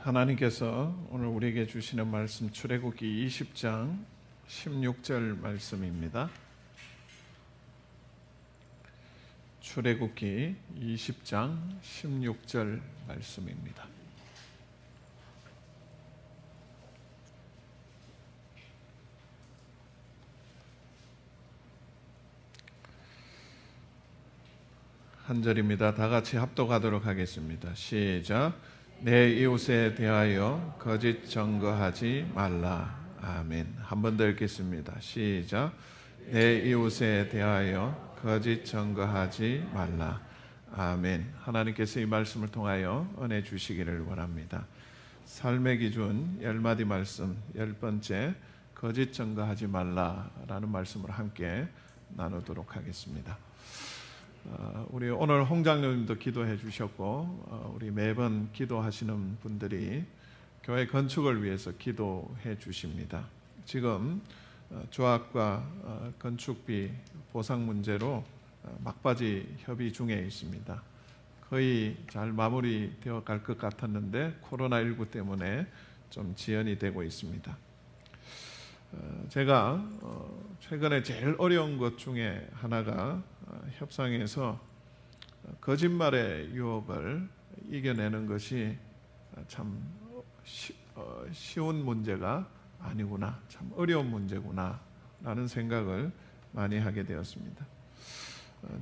하나님께서 오늘 우리에게 주시는 말씀 출애굽기 20장 16절 말씀입니다. 출애굽기 20장 16절 말씀입니다. 한 절입니다. 다 같이 합독하도록 하겠습니다. 시작. 내 이웃에 대하여 거짓 증거하지 말라. 아멘. 한 번 더 읽겠습니다. 시작. 내 이웃에 대하여 거짓 증거하지 말라. 아멘. 하나님께서 이 말씀을 통하여 은혜 주시기를 원합니다. 삶의 기준 10마디 말씀 10번째 거짓 증거하지 말라라는 말씀을 함께 나누도록 하겠습니다. 우리 오늘 홍장로님도 기도해 주셨고 우리 매번 기도하시는 분들이 교회 건축을 위해서 기도해 주십니다. 지금 조합과 건축비 보상 문제로 막바지 협의 중에 있습니다. 거의 잘 마무리되어 갈 것 같았는데 코로나19 때문에 좀 지연이 되고 있습니다. 제가 최근에 제일 어려운 것 중에 하나가 협상에서 거짓말의 유혹을 이겨내는 것이 참 쉬운 문제가 아니구나, 참 어려운 문제구나 라는 생각을 많이 하게 되었습니다.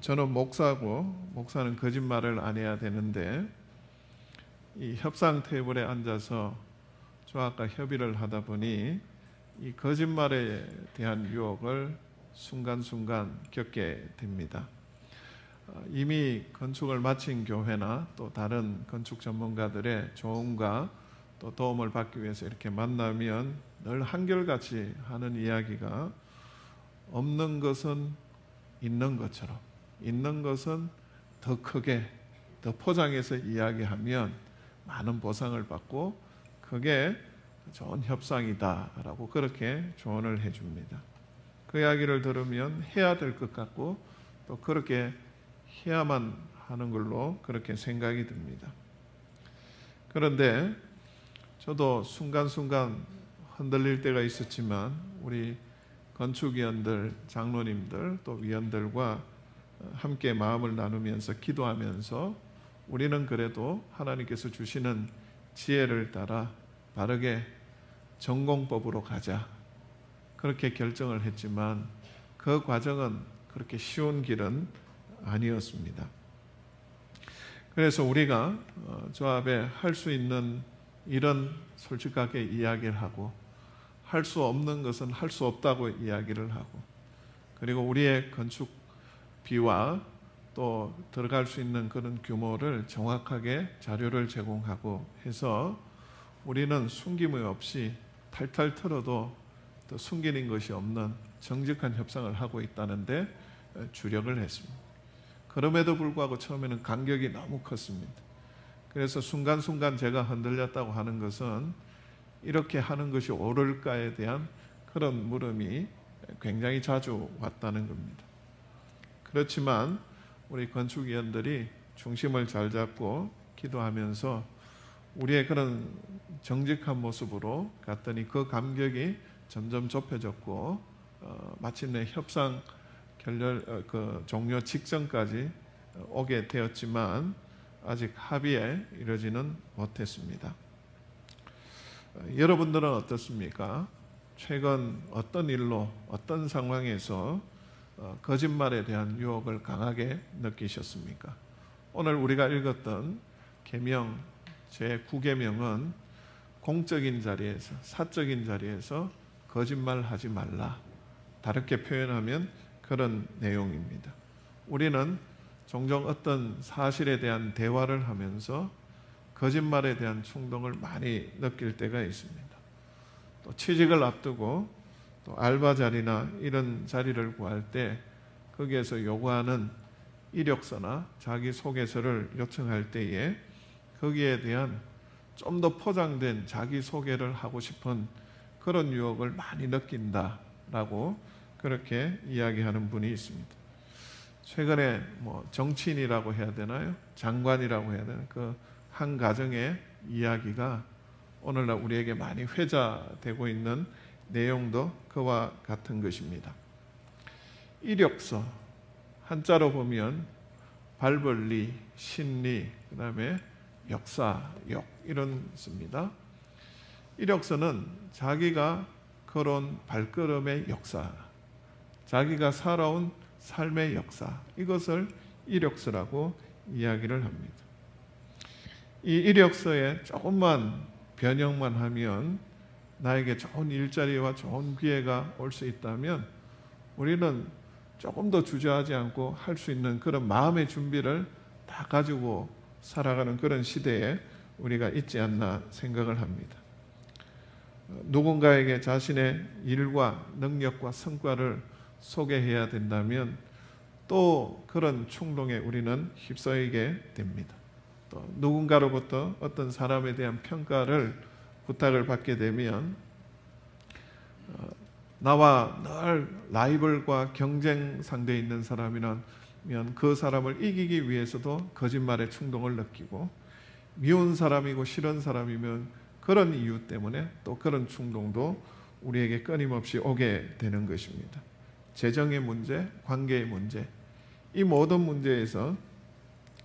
저는 목사고 목사는 거짓말을 안 해야 되는데 이 협상 테이블에 앉아서 조합과 협의를 하다 보니 이 거짓말에 대한 유혹을 순간순간 겪게 됩니다. 이미 건축을 마친 교회나 또 다른 건축 전문가들의 조언과 또 도움을 받기 위해서 이렇게 만나면 늘 한결같이 하는 이야기가 없는 것은 있는 것처럼, 있는 것은 더 크게, 더 포장해서 이야기하면 많은 보상을 받고 그게 좋은 협상이다라고 그렇게 조언을 해줍니다. 그 이야기를 들으면 해야 될 것 같고 또 그렇게 해야만 하는 걸로 그렇게 생각이 듭니다. 그런데 저도 순간순간 흔들릴 때가 있었지만 우리 건축위원들, 장로님들 또 위원들과 함께 마음을 나누면서 기도하면서 우리는 그래도 하나님께서 주시는 지혜를 따라 바르게 전공법으로 가자 그렇게 결정을 했지만 그 과정은 그렇게 쉬운 길은 아니었습니다. 그래서 우리가 조합에 할 수 있는 일은 솔직하게 이야기를 하고 할 수 없는 것은 할 수 없다고 이야기를 하고 그리고 우리의 건축비와 또 들어갈 수 있는 그런 규모를 정확하게 자료를 제공하고 해서 우리는 숨김이 없이 탈탈 털어도 또 숨기는 것이 없는 정직한 협상을 하고 있다는데 주력을 했습니다. 그럼에도 불구하고 처음에는 간격이 너무 컸습니다. 그래서 순간순간 제가 흔들렸다고 하는 것은 이렇게 하는 것이 옳을까에 대한 그런 물음이 굉장히 자주 왔다는 겁니다. 그렇지만 우리 건축위원들이 중심을 잘 잡고 기도하면서 우리의 그런 정직한 모습으로 갔더니 그 간격이 점점 좁혀졌고 마침내 협상 종료 직전까지 오게 되었지만 아직 합의에 이르지는 못했습니다. 여러분들은 어떻습니까? 최근 어떤 일로 어떤 상황에서 거짓말에 대한 유혹을 강하게 느끼셨습니까? 오늘 우리가 읽었던 계명 제9계명은 공적인 자리에서 사적인 자리에서 거짓말하지 말라. 다르게 표현하면 그런 내용입니다. 우리는 종종 어떤 사실에 대한 대화를 하면서 거짓말에 대한 충동을 많이 느낄 때가 있습니다. 또 취직을 앞두고 또 알바 자리나 이런 자리를 구할 때 거기에서 요구하는 이력서나 자기소개서를 요청할 때에 거기에 대한 좀 더 포장된 자기소개를 하고 싶은 그런 유혹을 많이 느낀다라고 그렇게 이야기하는 분이 있습니다. 최근에 정치인이라고 해야 되나요? 장관이라고 해야 되나요? 그 한 가정에 이야기가 오늘날 우리에게 많이 회자되고 있는 내용도 그와 같은 것입니다. 이력서, 한자로 보면 발벌리, 신리, 그 다음에 역사역 이런 씁니다. 이력서는 자기가 걸어온 발걸음의 역사, 자기가 살아온 삶의 역사, 이것을 이력서라고 이야기를 합니다. 이 이력서에 조금만 변형만 하면 나에게 좋은 일자리와 좋은 기회가 올 수 있다면 우리는 조금 더 주저하지 않고 할 수 있는 그런 마음의 준비를 다 가지고 살아가는 그런 시대에 우리가 있지 않나 생각을 합니다. 누군가에게 자신의 일과 능력과 성과를 소개해야 된다면 또 그런 충동에 우리는 휩싸이게 됩니다. 또 누군가로부터 어떤 사람에 대한 평가를 부탁을 받게 되면 나와 늘 라이벌과 경쟁 상대에 있는 사람이라면 그 사람을 이기기 위해서도 거짓말의 충동을 느끼고, 미운 사람이고 싫은 사람이면 그런 이유 때문에 또 그런 충동도 우리에게 끊임없이 오게 되는 것입니다. 재정의 문제, 관계의 문제, 이 모든 문제에서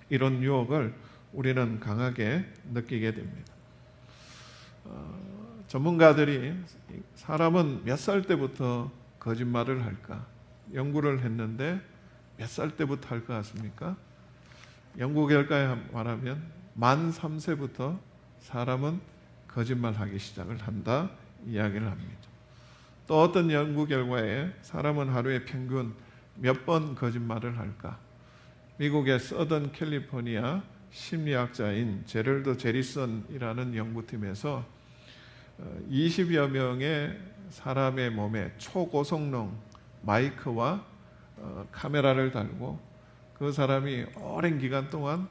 이런 유혹을 우리는 강하게 느끼게 됩니다. 전문가들이 사람은 몇 살 때부터 거짓말을 할까 연구를 했는데 몇 살 때부터 할 것 같습니까? 연구 결과에 말하면 만 3세부터 사람은 거짓말하기 시작을 한다 이야기를 합니다. 또 어떤 연구 결과에 사람은 하루에 평균 몇 번 거짓말을 할까? 미국의 서던 캘리포니아 심리학자인 제럴드 제리슨이라는 연구팀에서 20여 명의 사람의 몸에 초고성능 마이크와 카메라를 달고 그 사람이 오랜 기간 동안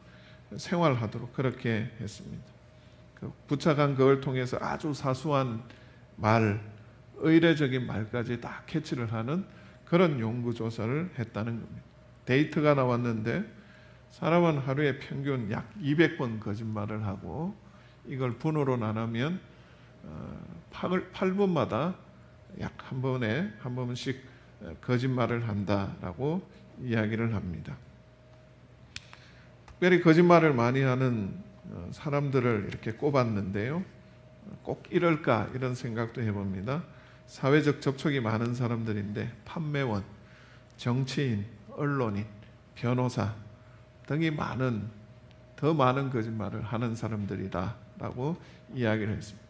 생활하도록 그렇게 했습니다. 부착한 그걸 통해서 아주 사소한 말, 의례적인 말까지 다 캐치를 하는 그런 연구조사를 했다는 겁니다. 데이터가 나왔는데 사람은 하루에 평균 약 200번 거짓말을 하고 이걸 분으로 나누면 8분마다 약 한 번씩 거짓말을 한다라고 이야기를 합니다. 특별히 거짓말을 많이 하는 사람들을 이렇게 꼽았는데요. 꼭 이럴까 이런 생각도 해봅니다. 사회적 접촉이 많은 사람들인데 판매원, 정치인, 언론인, 변호사 등이 더 많은 거짓말을 하는 사람들이다라고 이야기를 했습니다.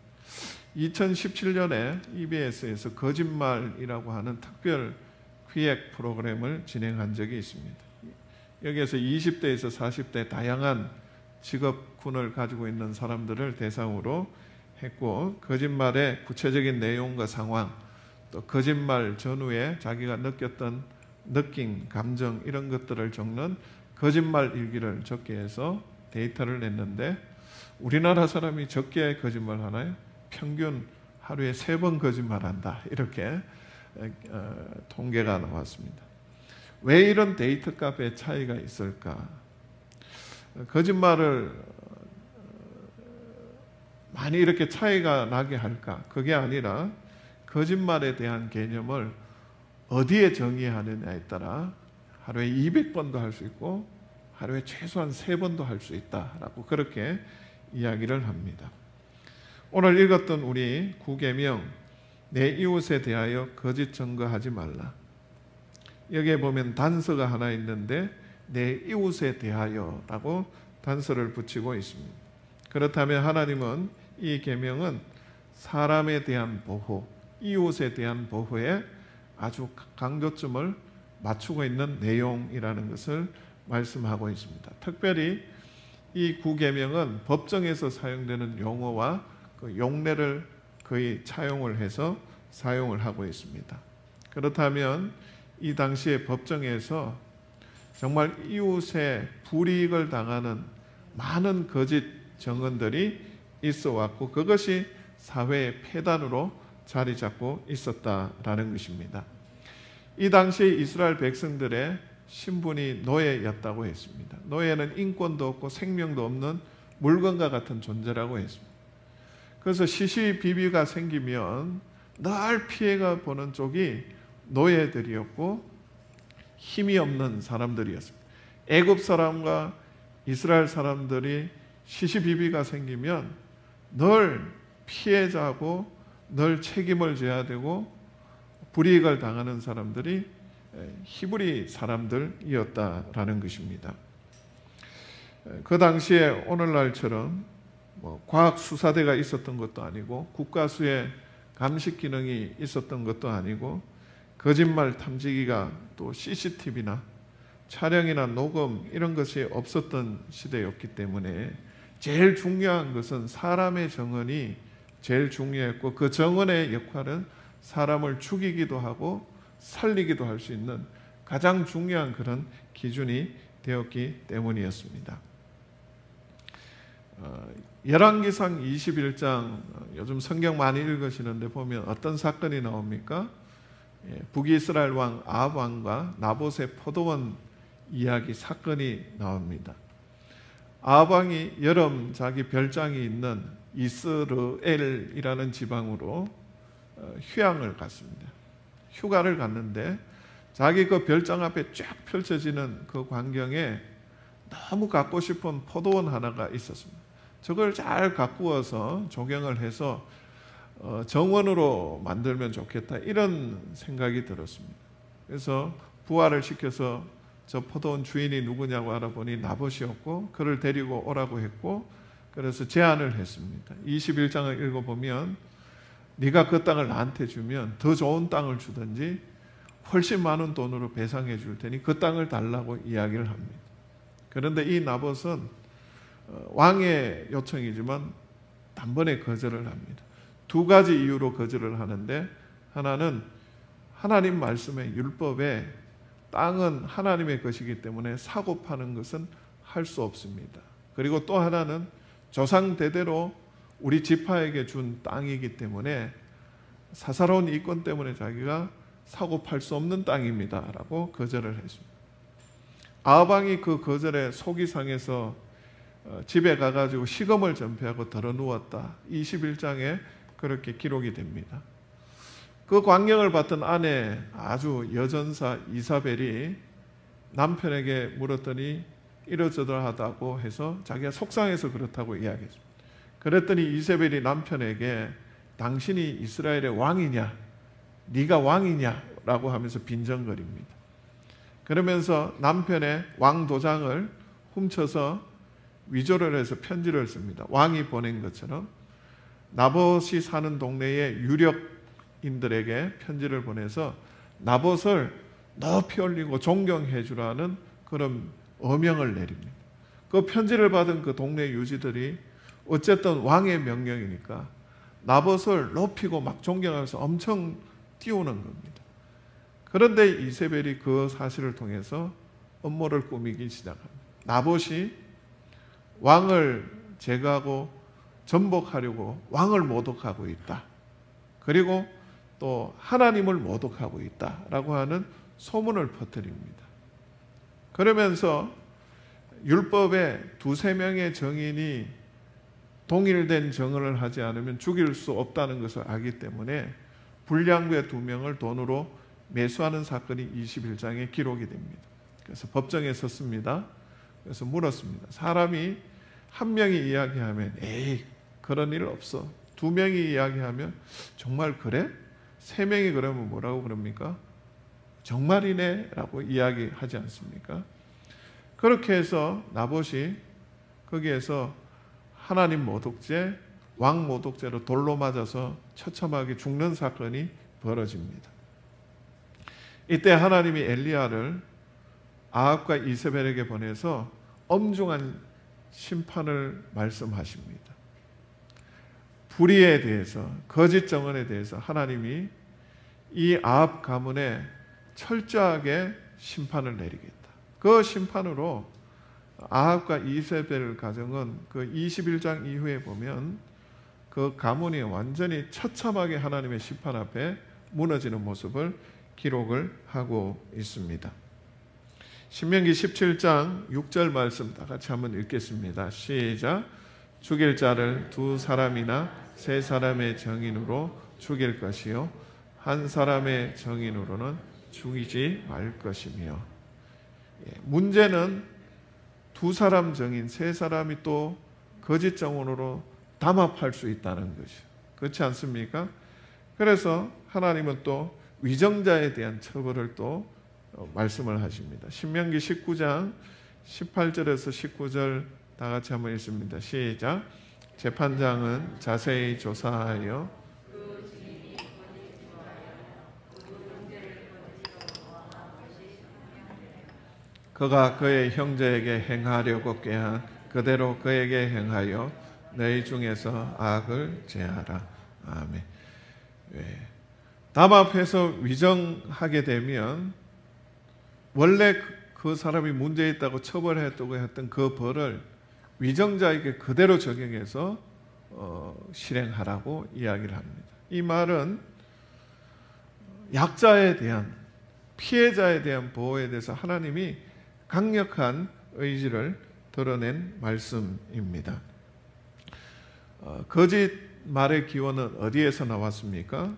2017년에 EBS에서 거짓말이라고 하는 특별 기획 프로그램을 진행한 적이 있습니다. 여기에서 20대에서 40대 다양한 직업군을 가지고 있는 사람들을 대상으로 했고, 거짓말의 구체적인 내용과 상황, 또 거짓말 전후에 자기가 느꼈던 느낌, 감정 이런 것들을 적는 거짓말 일기를 적게 해서 데이터를 냈는데 우리나라 사람이 적게 거짓말 하나요? 평균 하루에 3번 거짓말한다 이렇게 통계가 나왔습니다. 왜 이런 데이터 값의 차이가 있을까? 거짓말을 많이 이렇게 차이가 나게 할까? 그게 아니라 거짓말에 대한 개념을 어디에 정의하느냐에 따라 하루에 200번도 할 수 있고 하루에 최소한 3번도 할 수 있다라고 그렇게 이야기를 합니다. 오늘 읽었던 우리 9계명 내 이웃에 대하여 거짓 증거하지 말라. 여기에 보면 단서가 하나 있는데 내 이웃에 대하여라고 단서를 붙이고 있습니다. 그렇다면 하나님은 이 계명은 사람에 대한 보호, 이웃에 대한 보호에 아주 강조점을 맞추고 있는 내용이라는 것을 말씀하고 있습니다. 특별히 이 9계명은 법정에서 사용되는 용어와 그 용례를 거의 차용을 해서 사용을 하고 있습니다. 그렇다면 이 당시에 법정에서 정말 이웃의 불이익을 당하는 많은 거짓 증언들이 있어 왔고 그것이 사회의 폐단으로 자리 잡고 있었다라는 것입니다. 이 당시에 이스라엘 백성들의 신분이 노예였다고 했습니다. 노예는 인권도 없고 생명도 없는 물건과 같은 존재라고 했습니다. 그래서 시시비비가 생기면 늘 피해가 보는 쪽이 노예들이었고 힘이 없는 사람들이었습니다. 애굽 사람과 이스라엘 사람들이 시시비비가 생기면 늘 피해자고 늘 책임을 져야 되고 불이익을 당하는 사람들이 히브리 사람들이었다라는 것입니다. 그 당시에 오늘날처럼 과학 수사대가 있었던 것도 아니고 국가수의 감식 기능이 있었던 것도 아니고 거짓말 탐지기가 또 CCTV나 촬영이나 녹음 이런 것이 없었던 시대였기 때문에 제일 중요한 것은 사람의 정언이 제일 중요했고 그 정언의 역할은 사람을 죽이기도 하고 살리기도 할 수 있는 가장 중요한 그런 기준이 되었기 때문이었습니다. 열왕기상 21장 요즘 성경 많이 읽으시는데 보면 어떤 사건이 나옵니까? 북이스라엘 왕 아합 왕과 나봇의 포도원 이야기 사건이 나옵니다. 아합 왕이 여름 자기 별장이 있는 이스르엘이라는 지방으로 휴양을 갔습니다. 휴가를 갔는데 자기 그 별장 앞에 쫙 펼쳐지는 그 광경에 너무 갖고 싶은 포도원 하나가 있었습니다. 저걸 잘 가꾸어서 조경을 해서 정원으로 만들면 좋겠다 이런 생각이 들었습니다. 그래서 부하를 시켜서 저 포도원 주인이 누구냐고 알아보니 나봇이었고 그를 데리고 오라고 했고 그래서 제안을 했습니다. 21장을 읽어보면 네가 그 땅을 나한테 주면 더 좋은 땅을 주든지 훨씬 많은 돈으로 배상해 줄 테니 그 땅을 달라고 이야기를 합니다. 그런데 이 나봇은 왕의 요청이지만 단번에 거절을 합니다. 두 가지 이유로 거절을 하는데 하나는 하나님 말씀의 율법에 땅은 하나님의 것이기 때문에 사고 파는 것은 할 수 없습니다. 그리고 또 하나는 조상 대대로 우리 지파에게 준 땅이기 때문에 사사로운 이권 때문에 자기가 사고 팔 수 없는 땅입니다 라고 거절을 했습니다. 아합 왕이 그 거절에 속이 상해서 집에 가가지고 식음을 전폐하고 덜어 누웠다. 21장에 그렇게 기록이 됩니다. 그 광경을 봤던 아내 아주 여전사 이사벨이 남편에게 물었더니 이러저러하다고 해서 자기가 속상해서 그렇다고 이야기했습니다. 그랬더니 이사벨이 남편에게 당신이 이스라엘의 왕이냐? 네가 왕이냐? 라고 하면서 빈정거립니다. 그러면서 남편의 왕 도장을 훔쳐서 위조를 해서 편지를 씁니다. 왕이 보낸 것처럼 나봇이 사는 동네의 유력인들에게 편지를 보내서 나봇을 높이 올리고 존경해 주라는 그런 어명을 내립니다. 그 편지를 받은 그 동네 유지들이 어쨌든 왕의 명령이니까 나봇을 높이고 막 존경하면서 엄청 띄우는 겁니다. 그런데 이세벨이 그 사실을 통해서 음모를 꾸미기 시작합니다. 나봇이 왕을 제거하고 전복하려고 왕을 모독하고 있다. 그리고 또 하나님을 모독하고 있다라고 하는 소문을 퍼뜨립니다. 그러면서 율법에 두세 명의 정인이 동일된 정언을 하지 않으면 죽일 수 없다는 것을 알기 때문에 불량배 2명을 돈으로 매수하는 사건이 21장에 기록이 됩니다. 그래서 법정에 섰습니다. 그래서 물었습니다. 사람이 한 명이 이야기하면 에이 그런 일 없어. 2명이 이야기하면 정말 그래? 3명이 그러면 뭐라고 그럽니까? 정말이네 라고 이야기하지 않습니까? 그렇게 해서 나봇이 거기에서 하나님 모독죄, 왕 모독죄로 돌로 맞아서 처참하게 죽는 사건이 벌어집니다. 이때 하나님이 엘리야를 아합과 이세벨에게 보내서 엄중한 심판을 말씀하십니다. 불의에 대해서, 거짓 정언에 대해서 하나님이 이 아합 가문에 철저하게 심판을 내리겠다. 그 심판으로 아합과 이세벨 가정은 그 21장 이후에 보면 그 가문이 완전히 처참하게 하나님의 심판 앞에 무너지는 모습을 기록을 하고 있습니다. 신명기 17장 6절 말씀 다 같이 한번 읽겠습니다. 시작. 죽일 자를 두 사람이나 세 사람의 증인으로 죽일 것이요 한 사람의 증인으로는 죽이지 말 것이며. 문제는 두 사람 증인, 세 사람이 또 거짓 증언으로 담합할 수 있다는 것이죠. 그렇지 않습니까? 그래서 하나님은 또 위정자에 대한 처벌을 또 말씀을 하십니다. 신명기 19장 18절에서 19절 다 같이 한번 읽습니다. 시작. 재판장은 자세히 조사하여 그가 그의 형제에게 행하려고 꾀한 그대로 그에게 행하여 너희 중에서 악을 제하라. 아멘. 담합해서 위정하게 되면 원래 그 사람이 문제 있다고 처벌했다고 했던 그 벌을 위정자에게 그대로 적용해서 실행하라고 이야기를 합니다. 이 말은 약자에 대한, 피해자에 대한 보호에 대해서 하나님이 강력한 의지를 드러낸 말씀입니다. 거짓 말의 기원은 어디에서 나왔습니까?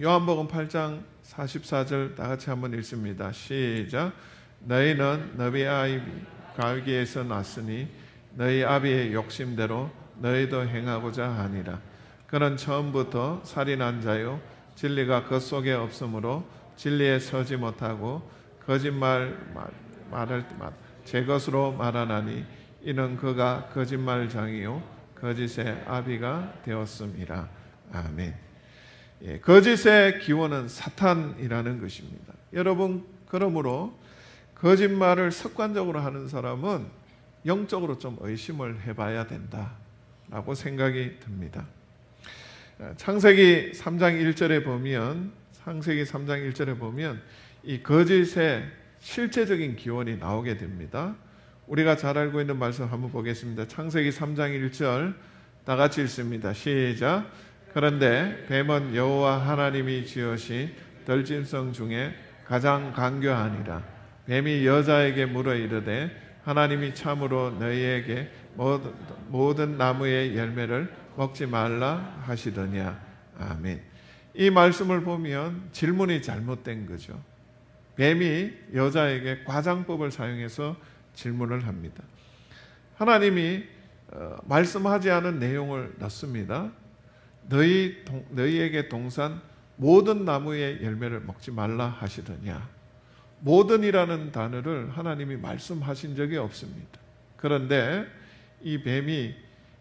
요한복음 8장 44절 다 같이 한번 읽습니다. 시작. 너희는 너희 아비 갈기에서 났으니 너희 아비의 욕심대로 너희도 행하고자 하니라. 그는 처음부터 살인한 자요 진리가 그 속에 없으므로 진리에 서지 못하고 거짓말 말할 때마다 제 것으로 말하나니 이는 그가 거짓말장이요 거짓의 아비가 되었음이라. 아멘. 거짓의 기원은 사탄이라는 것입니다. 여러분, 그러므로 거짓말을 습관적으로 하는 사람은 영적으로 좀 의심을 해봐야 된다라고 생각이 듭니다. 창세기 3장 1절에 보면 이 거짓의 실제적인 기원이 나오게 됩니다. 우리가 잘 알고 있는 말씀 한번 보겠습니다. 창세기 3장 1절 다 같이 읽습니다. 시작. 그런데 뱀은 여호와 하나님이 지으신 들짐승 중에 가장 간교하니라. 뱀이 여자에게 물어 이르되 하나님이 참으로 너희에게 모든 나무의 열매를 먹지 말라 하시더냐. 아멘. 이 말씀을 보면 질문이 잘못된 거죠. 뱀이 여자에게 과장법을 사용해서 질문을 합니다. 하나님이 말씀하지 않은 내용을 넣습니다. 너희에게 동산 모든 나무의 열매를 먹지 말라 하시더냐. 모든이라는 단어를 하나님이 말씀하신 적이 없습니다. 그런데 이 뱀이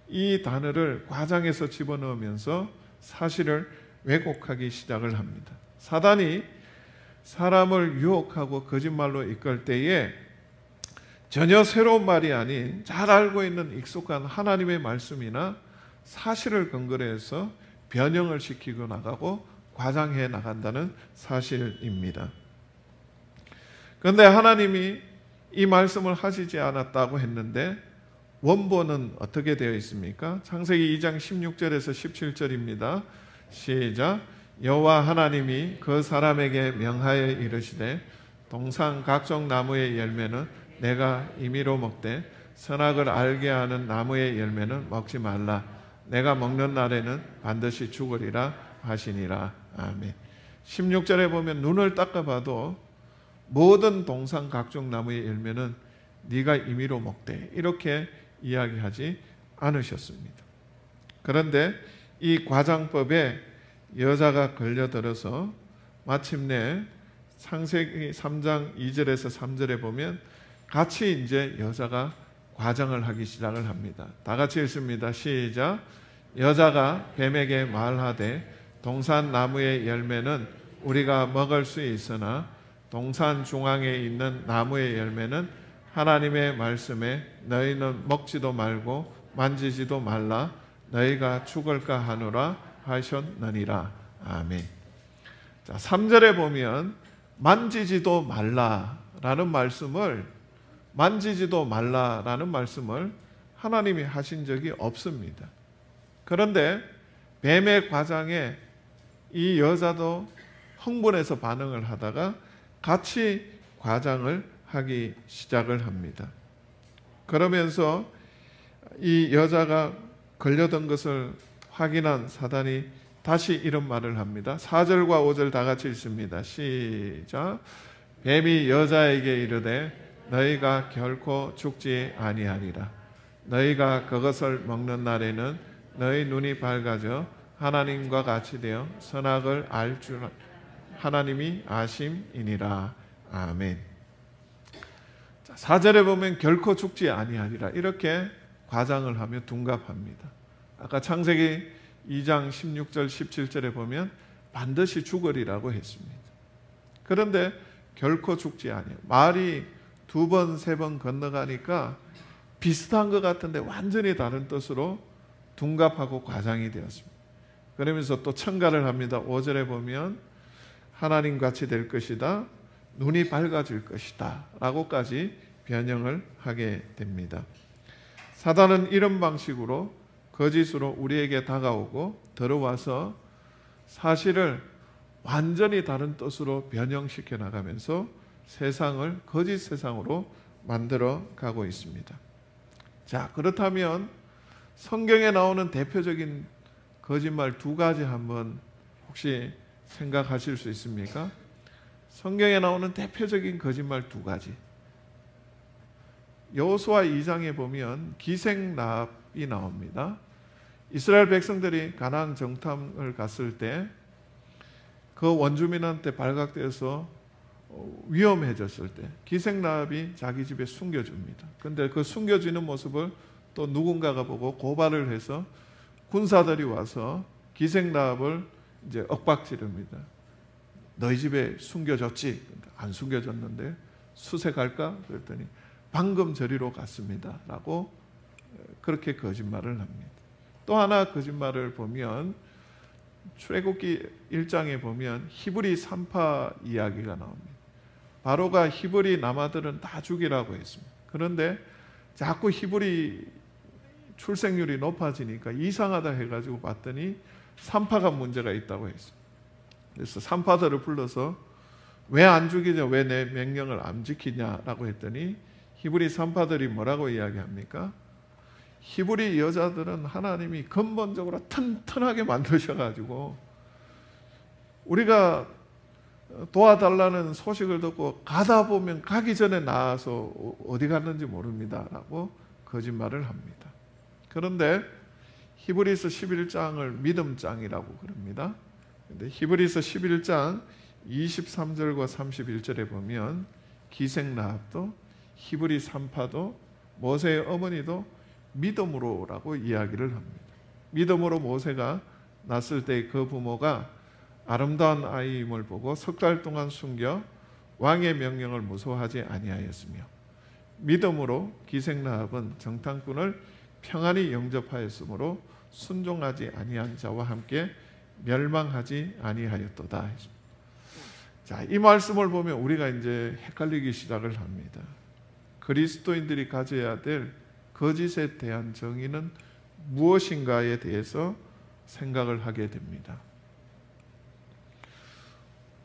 이 단어를 과장해서 집어넣으면서 사실을 왜곡하기 시작을 합니다. 사단이 사람을 유혹하고 거짓말로 이끌 때에 전혀 새로운 말이 아닌 잘 알고 있는 익숙한 하나님의 말씀이나 사실을 근거로 해서 변형을 시키고 나가고 과장해 나간다는 사실입니다. 그런데 하나님이 이 말씀을 하시지 않았다고 했는데 원본은 어떻게 되어 있습니까? 창세기 2장 16절에서 17절입니다. 시작. 여호와 하나님이 그 사람에게 명하여 이르시되 동산 각종 나무의 열매는 내가 임의로 먹되 선악을 알게 하는 나무의 열매는 먹지 말라. 내가 먹는 날에는 반드시 죽으리라 하시니라. 아멘. 16절에 보면 눈을 닦아봐도 모든 동산 각종 나무의 열매는 네가 임의로 먹되 이렇게 이야기하지 않으셨습니다. 그런데 이 과장법에 여자가 걸려들어서 마침내 창세기 3장 2절에서 3절에 보면 같이 이제 여자가 과장을 하기 시작을 합니다. 다 같이 읽습니다. 시작. 여자가 뱀에게 말하되 동산 나무의 열매는 우리가 먹을 수 있으나 동산 중앙에 있는 나무의 열매는 하나님의 말씀에 너희는 먹지도 말고 만지지도 말라 너희가 죽을까 하노라 하셨느니라. 아멘. 자, 3절에 보면 만지지도 말라라는 말씀을 하나님이 하신 적이 없습니다. 그런데 뱀의 과장에 이 여자도 흥분해서 반응을 하다가 같이 과장을 하기 시작을 합니다. 그러면서 이 여자가 걸려든 것을 확인한 사단이 다시 이런 말을 합니다. 4절과 5절 다 같이 읽습니다. 시작. 뱀이 여자에게 이르되 너희가 결코 죽지 아니하리라. 너희가 그것을 먹는 날에는 너희 눈이 밝아져 하나님과 같이 되어 선악을 알 줄 하나님이 아심이니라. 아멘. 4절에 보면 결코 죽지 아니하리라 이렇게 과장을 하며 둔갑합니다. 아까 창세기 2장 16절 17절에 보면 반드시 죽으리라고 했습니다. 그런데 결코 죽지 아니해요. 말이 2번, 3번 건너가니까 비슷한 것 같은데 완전히 다른 뜻으로 둔갑하고 과장이 되었습니다. 그러면서 또 첨가를 합니다. 5절에 보면 하나님같이 될 것이다. 눈이 밝아질 것이다. 라고까지 변형을 하게 됩니다. 사단은 이런 방식으로 거짓으로 우리에게 다가오고 들어와서 사실을 완전히 다른 뜻으로 변형시켜 나가면서 세상을 거짓 세상으로 만들어 가고 있습니다. 자, 그렇다면 성경에 나오는 대표적인 거짓말 2가지 한번 혹시 생각하실 수 있습니까? 성경에 나오는 대표적인 거짓말 2가지. 여호수아 2장에 보면 기생나합이 나옵니다. 이스라엘 백성들이 가나안 정탐을 갔을 때 그 원주민한테 발각돼서 위험해졌을 때 기생나합이 자기 집에 숨겨줍니다. 그런데 그 숨겨지는 모습을 또 누군가가 보고 고발을 해서 군사들이 와서 기생나합을 이제 엇박지릅니다. 너희 집에 숨겨졌지? 안 숨겨졌는데 수색할까? 그랬더니 방금 저리로 갔습니다. 라고 그렇게 거짓말을 합니다. 또 하나 거짓말을 보면 출애굽기 1장에 보면 히브리 산파 이야기가 나옵니다. 바로가 히브리 남아들은 다 죽이라고 했습니다. 그런데 자꾸 히브리 출생률이 높아지니까 이상하다 해가지고 봤더니 산파가 문제가 있다고 했어요. 그래서 산파들을 불러서 왜 안 죽이냐, 왜 내 명령을 안 지키냐라고 했더니 히브리 산파들이 뭐라고 이야기합니까? 히브리 여자들은 하나님이 근본적으로 튼튼하게 만드셔가지고 우리가 도와달라는 소식을 듣고 가다 보면 가기 전에 나와서 어디 갔는지 모릅니다 라고 거짓말을 합니다. 그런데 히브리서 11장을 믿음장이라고 그럽니다. 근데 히브리서 11장 23절과 31절에 보면 기생나합도 히브리 산파도 모세의 어머니도 믿음으로라고 이야기를 합니다. 믿음으로 모세가 낳았을 때 그 부모가 아름다운 아이임을 보고 3달 동안 숨겨 왕의 명령을 무서워하지 아니하였으며 믿음으로 기생나합은 정탐꾼을 평안히 영접하였으므로 순종하지 아니한 자와 함께 멸망하지 아니하였도다. 자, 이 말씀을 보면 우리가 이제 헷갈리기 시작을 합니다. 그리스도인들이 가져야 될 거짓에 대한 정의는 무엇인가에 대해서 생각을 하게 됩니다.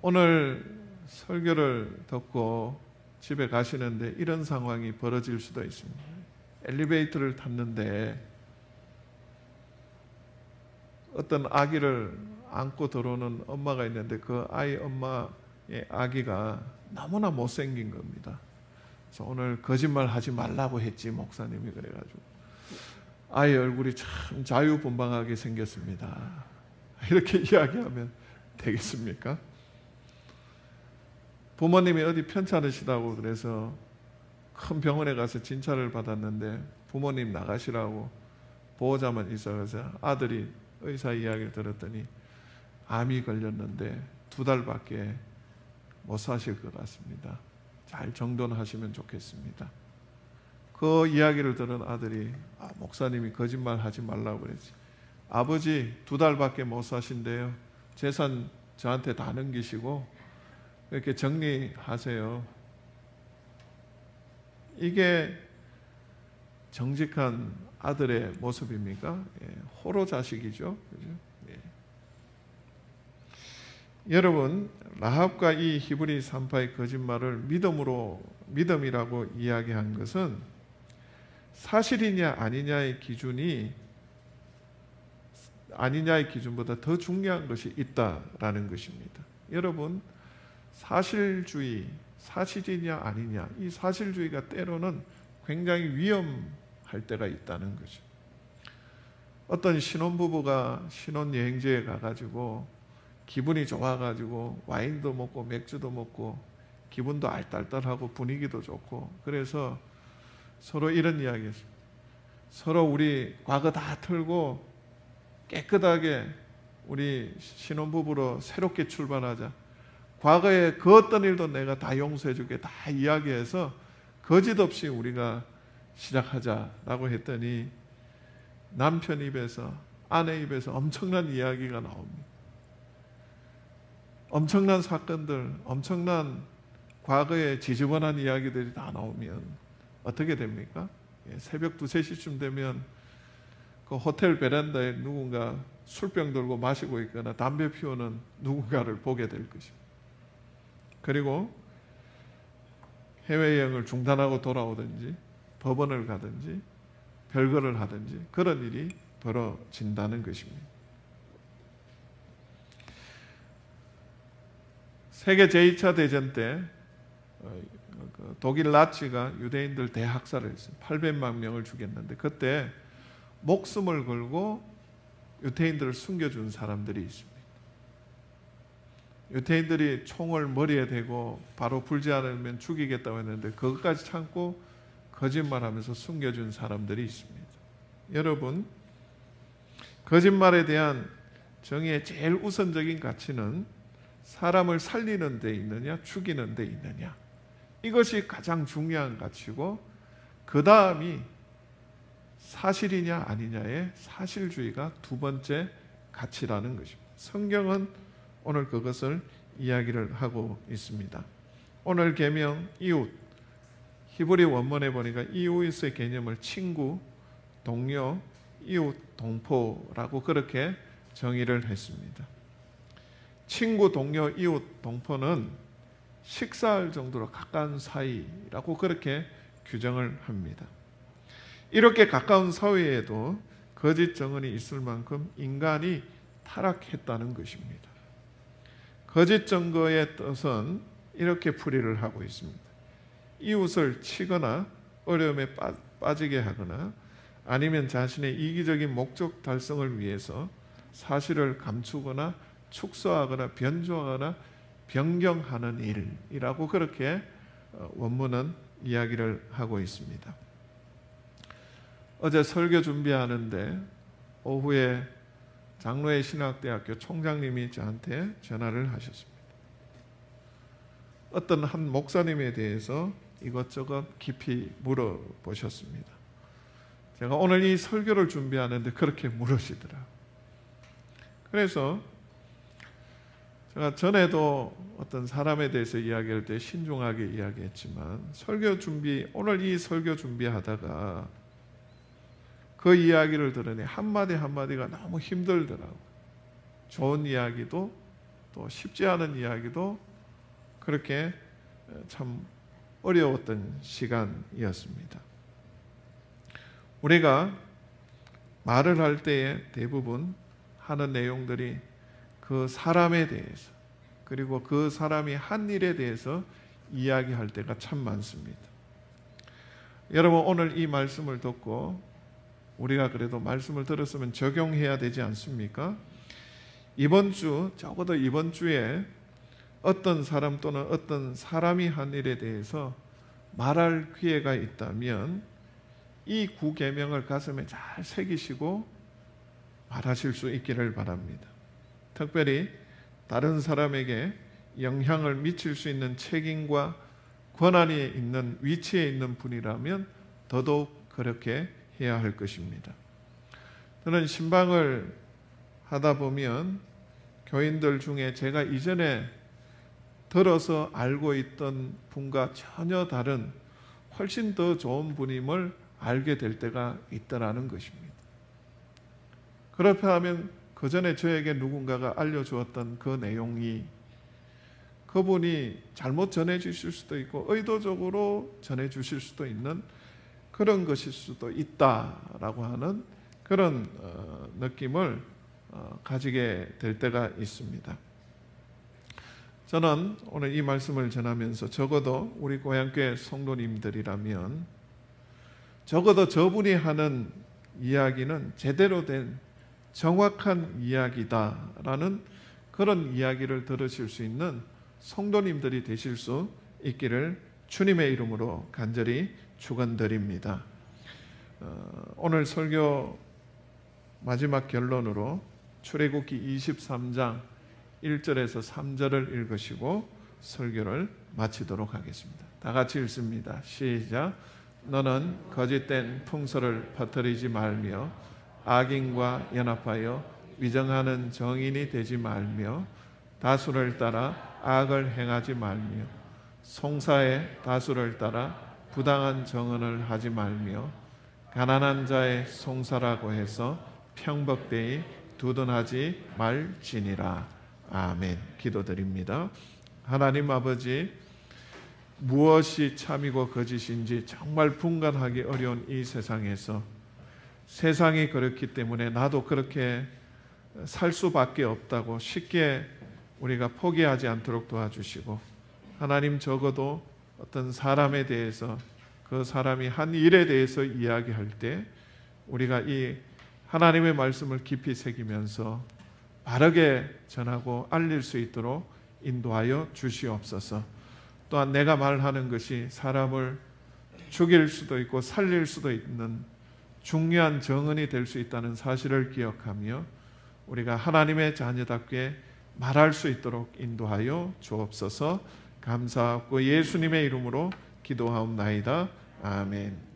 오늘 설교를 듣고 집에 가시는데 이런 상황이 벌어질 수도 있습니다. 엘리베이터를 탔는데 어떤 아기를 안고 들어오는 엄마가 있는데 그 아이 엄마의 아기가 너무나 못생긴 겁니다. 그래서 오늘 거짓말 하지 말라고 했지 목사님이. 그래가지고 아이 얼굴이 참 자유분방하게 생겼습니다. 이렇게 이야기하면 되겠습니까? 부모님이 어디 편찮으시다고 그래서 큰 병원에 가서 진찰을 받았는데 부모님 나가시라고 보호자만 있어서 아들이 의사 이야기를 들었더니 암이 걸렸는데 2달밖에 못 사실 것 같습니다. 잘 정돈하시면 좋겠습니다. 그 이야기를 들은 아들이 목사님이 거짓말 하지 말라고 그랬지. 아버지 2달밖에 못 사신대요. 재산 저한테 다 넘기시고 이렇게 정리하세요. 이게 정직한 아들의 모습입니까? 예, 호로 자식이죠. 그죠? 예. 여러분, 라합과 이 히브리 산파의 거짓말을 믿음이라고 이야기한 것은 사실이냐 아니냐의 기준이 아니냐의 기준보다 더 중요한 것이 있다라는 것입니다. 여러분, 사실주의, 사실이냐 아니냐, 이 사실주의가 때로는 굉장히 위험할 때가 있다는 거죠. 어떤 신혼부부가 신혼여행지에 가가지고 기분이 좋아가지고 와인도 먹고 맥주도 먹고 기분도 알딸딸하고 분위기도 좋고, 그래서 서로 이런 이야기했습니다. 서로 우리 과거 다 털고 깨끗하게 우리 신혼부부로 새롭게 출발하자. 과거에 그 어떤 일도 내가 다 용서해줄게, 다 이야기해서 거짓 없이 우리가 시작하자라고 했더니 남편 입에서, 아내 입에서 엄청난 이야기가 나옵니다. 엄청난 사건들, 엄청난 과거의 지저분한 이야기들이 다 나오면 어떻게 됩니까? 새벽 2, 3시쯤 되면 그 호텔 베란다에 누군가 술병 들고 마시고 있거나 담배 피우는 누군가를 보게 될 것입니다. 그리고 해외여행을 중단하고 돌아오든지 법원을 가든지 별거를 하든지 그런 일이 벌어진다는 것입니다. 세계 제2차 대전 때 독일 나치가 유대인들 대학살을 했어요. 800만 명을 죽였는데 그때 목숨을 걸고 유대인들을 숨겨준 사람들이 있습니다. 유대인들이 총을 머리에 대고 바로 불지 않으면 죽이겠다고 했는데 그것까지 참고 거짓말하면서 숨겨준 사람들이 있습니다. 여러분, 거짓말에 대한 정의의 제일 우선적인 가치는 사람을 살리는 데 있느냐 죽이는 데 있느냐, 이것이 가장 중요한 가치고 그 다음이 사실이냐 아니냐의 사실주의가 두 번째 가치라는 것입니다. 성경은 오늘 그것을 이야기를 하고 있습니다. 오늘 계명 이웃, 히브리 원문에 보니까 이웃의 개념을 친구, 동료, 이웃, 동포라고 그렇게 정의를 했습니다. 친구, 동료, 이웃, 동포는 식사할 정도로 가까운 사이라고 그렇게 규정을 합니다. 이렇게 가까운 사이에도 거짓 정언이 있을 만큼 인간이 타락했다는 것입니다. 거짓 증거의 뜻은 이렇게 풀이를 하고 있습니다. 이웃을 치거나 어려움에 빠지게 하거나 아니면 자신의 이기적인 목적 달성을 위해서 사실을 감추거나 축소하거나 변조하거나 변경하는 일이라고 그렇게 원문은 이야기를 하고 있습니다. 어제 설교 준비하는데 오후에 장로회 신학대학교 총장님이 저한테 전화를 하셨습니다. 어떤 한 목사님에 대해서 이것저것 깊이 물어보셨습니다. 제가 오늘 이 설교를 준비하는데 그렇게 물으시더라고요. 그래서 제가 전에도 어떤 사람에 대해서 이야기할 때 신중하게 이야기했지만 오늘 이 설교 준비하다가 그 이야기를 들으니 한마디 한마디가 너무 힘들더라고요. 좋은 이야기도 또 쉽지 않은 이야기도 그렇게 참 어려웠던 시간이었습니다. 우리가 말을 할 때에 대부분 하는 내용들이 그 사람에 대해서 그리고 그 사람이 한 일에 대해서 이야기할 때가 참 많습니다. 여러분, 오늘 이 말씀을 듣고 우리가 그래도 말씀을 들었으면 적용해야 되지 않습니까? 적어도 이번 주에 어떤 사람 또는 어떤 사람이 한 일에 대해서 말할 기회가 있다면 이 9계명을 가슴에 잘 새기시고 말하실 수 있기를 바랍니다. 특별히 다른 사람에게 영향을 미칠 수 있는 책임과 권한이 있는 위치에 있는 분이라면 더더욱 그렇게 해야 할 것입니다. 저는 신방을 하다 보면 교인들 중에 제가 이전에 들어서 알고 있던 분과 전혀 다른 훨씬 더 좋은 분임을 알게 될 때가 있다라는 것입니다. 그렇다면 그 전에 저에게 누군가가 알려주었던 그 내용이 그분이 잘못 전해주실 수도 있고 의도적으로 전해주실 수도 있는 그런 것일 수도 있다라고 하는 그런 느낌을 가지게 될 때가 있습니다. 저는 오늘 이 말씀을 전하면서 적어도 우리 고향교회 성도님들이라면 적어도 저분이 하는 이야기는 제대로 된 정확한 이야기다라는 그런 이야기를 들으실 수 있는 성도님들이 되실 수 있기를 주님의 이름으로 간절히 축원드립니다. 오늘 설교 마지막 결론으로 출애굽기 23장 1절에서 3절을 읽으시고 설교를 마치도록 하겠습니다. 다 같이 읽습니다. 시작. 너는 거짓된 풍설을 퍼뜨리지 말며 악인과 연합하여 위정하는 정인이 되지 말며 다수를 따라 악을 행하지 말며 송사의 다수를 따라 부당한 정언을 하지 말며 가난한 자의 송사라고 해서 평법되이 두둔하지 말지니라. 아멘. 기도드립니다. 하나님 아버지, 무엇이 참이고 거짓인지 정말 분간하기 어려운 이 세상에서 세상이 그렇기 때문에 나도 그렇게 살 수밖에 없다고 쉽게 우리가 포기하지 않도록 도와주시고, 하나님 적어도 어떤 사람에 대해서 그 사람이 한 일에 대해서 이야기할 때 우리가 이 하나님의 말씀을 깊이 새기면서 바르게 전하고 알릴 수 있도록 인도하여 주시옵소서. 또한 내가 말하는 것이 사람을 죽일 수도 있고 살릴 수도 있는 중요한 정언이 될 수 있다는 사실을 기억하며 우리가 하나님의 자녀답게 말할 수 있도록 인도하여 주옵소서. 감사하고 예수님의 이름으로 기도하옵나이다. 아멘.